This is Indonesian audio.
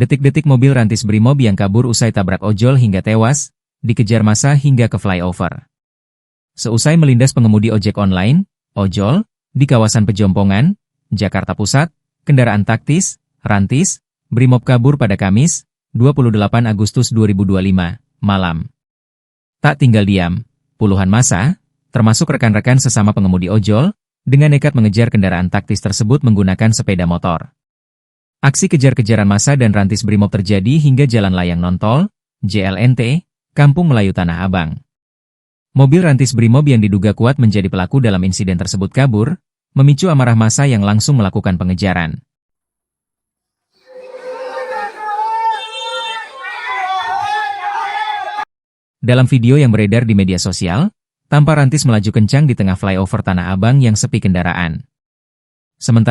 Detik-detik mobil Rantis Brimob yang kabur usai tabrak ojol hingga tewas, dikejar massa hingga ke flyover. Seusai melindas pengemudi ojek online, ojol, di kawasan Pejompongan, Jakarta Pusat, kendaraan taktis, Rantis, Brimob kabur pada Kamis, 28 Agustus 2025, malam. Tak tinggal diam, puluhan massa, termasuk rekan-rekan sesama pengemudi ojol, dengan nekat mengejar kendaraan taktis tersebut menggunakan sepeda motor. Aksi kejar-kejaran massa dan Rantis Brimob terjadi hingga Jalan Layang Nontol, JLNT, Kampung Melayu Tanah Abang. Mobil Rantis Brimob yang diduga kuat menjadi pelaku dalam insiden tersebut kabur, memicu amarah massa yang langsung melakukan pengejaran. Dalam video yang beredar di media sosial, tampak Rantis melaju kencang di tengah flyover Tanah Abang yang sepi kendaraan. Sementara